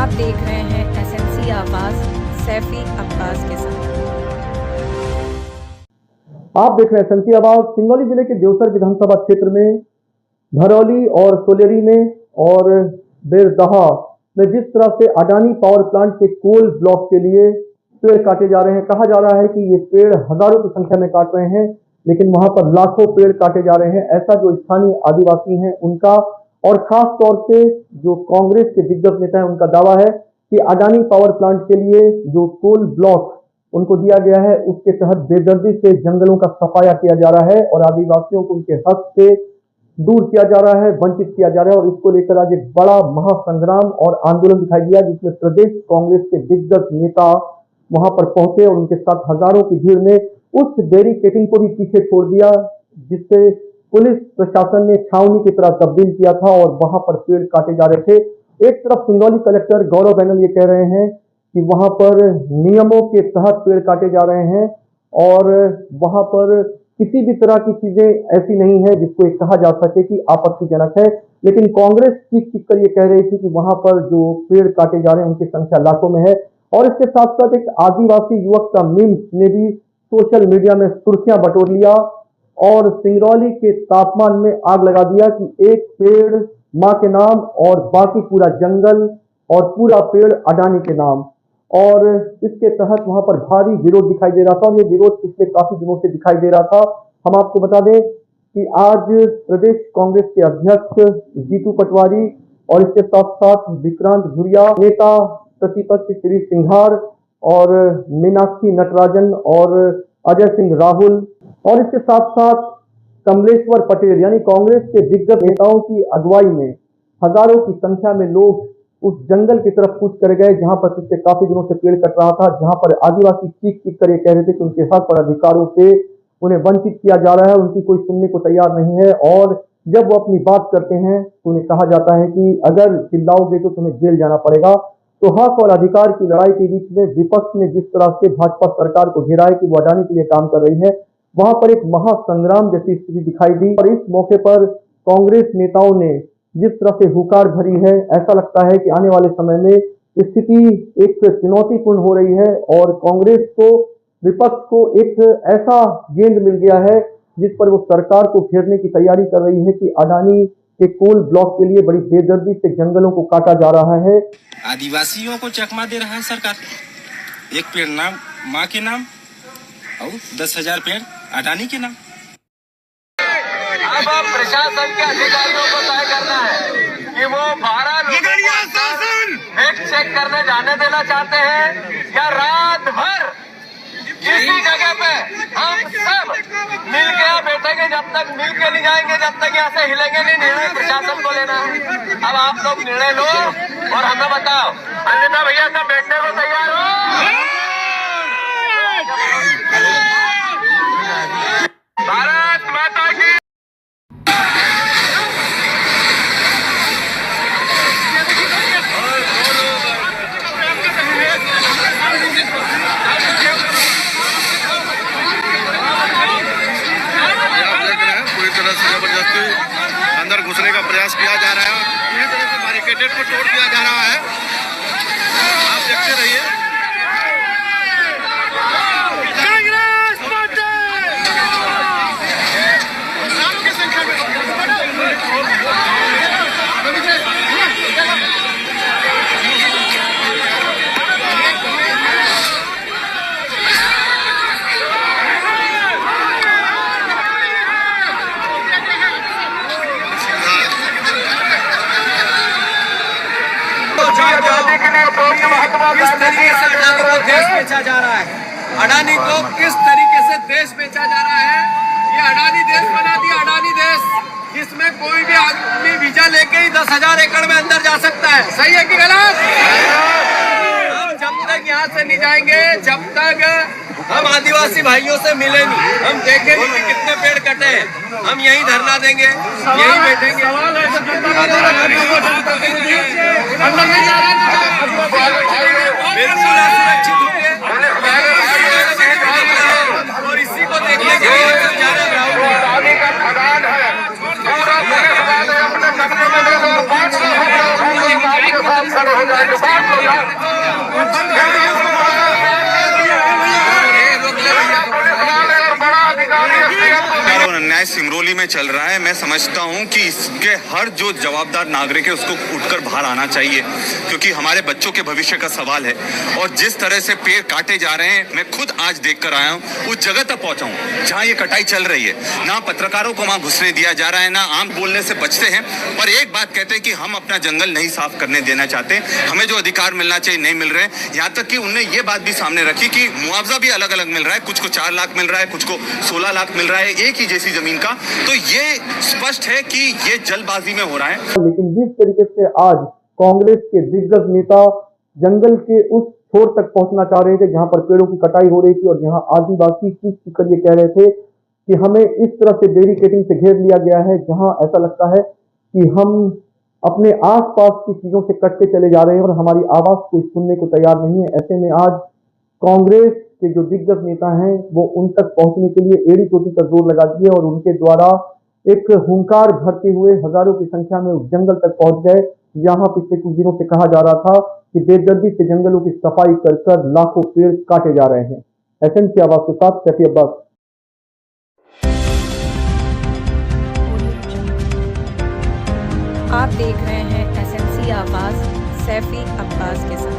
आप देख रहे हैं एसएमसी आवाज सैफी अब्बास के साथ। आप देख रहे हैं एसएमसी आवाज। सिंगरौली जिले के देवसर विधानसभा क्षेत्र में धरौली और सोलेरी में और बेरदहा में जिस तरह से अडानी पावर प्लांट के कोल ब्लॉक के लिए पेड़ काटे जा रहे हैं, कहा जा रहा है कि ये पेड़ हजारों की संख्या में काट रहे हैं, लेकिन वहां पर लाखों पेड़ काटे जा रहे हैं। ऐसा जो स्थानीय आदिवासी हैं उनका और खास तौर से जो कांग्रेस के दिग्गज नेता हैं उनका दावा है कि अडानी पावर प्लांट के लिए जो कोल ब्लॉक उनको दिया गया है उसके तहत बेदर्दी से जंगलों का सफाया किया जा रहा है और आदिवासियों को उनके हक से दूर किया जा रहा है, वंचित किया जा रहा है। और इसको लेकर आज एक बड़ा महासंग्राम और आंदोलन दिखाई दिया, जिसमें प्रदेश कांग्रेस के दिग्गज नेता वहां पर पहुंचे और उनके साथ हजारों की भीड़ ने उस बैरिकेडिंग को भी पीछे छोड़ दिया जिससे पुलिस प्रशासन ने छावनी की तरह तब्दील किया था और वहां पर पेड़ काटे जा रहे थे। एक तरफ सिंगरौली कलेक्टर गौरव बैनल ये कह रहे हैं कि वहां पर नियमों के तहत पेड़ काटे जा रहे हैं और वहां पर किसी भी तरह की चीजें ऐसी नहीं है जिसको कहा जा सके कि आपत्तिजनक है, लेकिन कांग्रेस चीख कर ये कह रही थी कि वहां पर जो पेड़ काटे जा रहे हैं उनकी संख्या लाखों में है। और इसके साथ साथ एक आदिवासी युवक का मीम्स ने भी सोशल मीडिया में सुर्खियां बटोर लिया और सिंगरौली के तापमान में आग लगा दिया कि एक पेड़ मां के नाम और बाकी पूरा जंगल और पूरा पेड़ अडानी के नाम। और इसके तहत वहां पर भारी विरोध दिखाई दे रहा था और ये विरोध पिछले काफी दिनों से दिखाई दे रहा था। हम आपको बता दें कि आज प्रदेश कांग्रेस के अध्यक्ष जीतू पटवारी और इसके साथ साथ विक्रांत भुरिया, नेता प्रतिपक्ष श्री सिंघार और मीनाक्षी नटराजन और अजय सिंह राहुल और इसके साथ साथ कमलेश्वर पटेल यानी कांग्रेस के दिग्गज नेताओं की अगुवाई में हजारों की संख्या में लोग उस जंगल की तरफ कूच कर गए जहां पर पिछले काफी दिनों से पेड़ कट रहा था, जहां पर आदिवासी चीख चीख कर ये कह रहे थे कि उनके हक और अधिकारों से उन्हें वंचित किया जा रहा है, उनकी कोई सुनने को तैयार नहीं है। और जब वो अपनी बात करते हैं तो उन्हें कहा जाता है कि अगर चिल्लाओगे तो तुम्हें जेल जाना पड़ेगा। तो हक और अधिकार की लड़ाई के बीच में विपक्ष ने जिस तरह से भाजपा सरकार को घेरा है कि वो अडानी के लिए काम कर रही है, वहां पर एक महासंग्राम जैसी स्थिति दिखाई दी। और इस मौके पर कांग्रेस नेताओं ने जिस तरह से हुकार भरी है, ऐसा लगता है कि आने वाले समय में स्थिति एक चुनौतीपूर्ण हो रही है और कांग्रेस को, विपक्ष को एक ऐसा गेंद मिल गया है जिस पर वो सरकार को घेरने की तैयारी कर रही है कि अडानी के कोल ब्लॉक के लिए बड़ी बेदर्दी से जंगलों को काटा जा रहा है। आदिवासियों को चकमा दे रहा है सरकार। एक पेड़ नाम माँ के नाम और 10,000 पेड़ अडानी के नाम। अब प्रशासन के अधिकारियों को तय करना है कि वो 12 फैक्ट चेक करने जाने देना चाहते हैं या रात भर किसी जगह पे हम सब मिल के बैठेंगे। जब तक मिल के नहीं जाएंगे, जब तक यहाँ से हिलेंगे नहीं। निर्णय प्रशासन को लेना है। अब आप लोग निर्णय लो और हमें बताओ। अन्यथा भैया सब बैठने को तैयार हो। भारत माता की। जबरदस्ती अंदर घुसने का प्रयास किया जा रहा है, पूरी तरह से बैरिकेड को तोड़ दिया जा रहा है। आप देखते रहिए। किस तरीके से अडानी को देश बेचा जा रहा है, अडानी को किस तरीके से देश बेचा जा रहा है। ये अडानी देश बना दिया, अडानी देश जिसमें कोई भी आदमी वीजा लेके ही 10,000 एकड़ में अंदर जा सकता है। सही है कि गलत? हम जब तक यहाँ से नहीं जाएंगे, जब तक हम आदिवासी भाइयों से मिले नहीं, हम देखेंगे कि कितने पेड़ कटे हैं, हम यही धरना देंगे, यही बैठेंगे। बिल्कुल असुरक्षित होंगे और इसी को देखने के लिए पूरा अन्याय सिंगरौली में चल रहा है, मैं समझता हूं कि इसके हर जो जवाबदार नागरिक है उसको उठकर बाहर आना चाहिए, क्योंकि हमारे बच्चों के भविष्य का सवाल है। और जिस तरह से पेड़ काटे जा रहे हैं, मैं खुद आज देख कर आया हूं, उस जगह तक पहुंचा हूं जहां ये कटाई चल रही है। ना पत्रकारों को वहां घुसने दिया जा रहा है, ना आम बोलने से बचते हैं। पर एक बात कहते हैं कि हम अपना जंगल नहीं साफ करने देना चाहते, हमें जो अधिकार मिलना चाहिए नहीं मिल रहे हैं। यहाँ तक कि उनने ये बात भी सामने रखी कि मुआवजा भी अलग अलग मिल रहा है, कुछ को 4 लाख मिल रहा है, कुछ को 16 लाख मिल रहा है एक ही जैसी जमीन का। तो ये स्पष्ट है कि ये जल्दबाजी में हो रहा है। लेकिन जिस तरीके से आज कांग्रेस के दिग्गज नेता जंगल के उस छोर तक पहुंचना चाह रहे थे जहां पर पेड़ों की कटाई हो रही थी, और जहां आदिवासी चीख कर ये कह रहे थे कि हमें इस तरह से बैरिकेडिंग से घेर लिया गया है, जहां ऐसा लगता है कि हम अपने आसपास की चीजों से कटते चले जा रहे हैं और हमारी आवाज कोई सुनने को तैयार नहीं है। ऐसे में आज कांग्रेस के जो दिग्गज नेता हैं वो उन तक पहुंचने के लिए एड़ी चोटी का जोर लगा दिए और उनके द्वारा एक हुंकार भरते हुए हजारों की संख्या में उस जंगल तक पहुंच गए। यहाँ पिछले कुछ दिनों से कहा जा रहा था कि बेदर्दी से जंगलों की सफाई कर लाखों पेड़ काटे जा रहे हैं। एसएमसी आवाज के साथ सैफी अब्बास। आप देख रहे हैं एसएमसी आवाज सैफी अब्बास के साथ।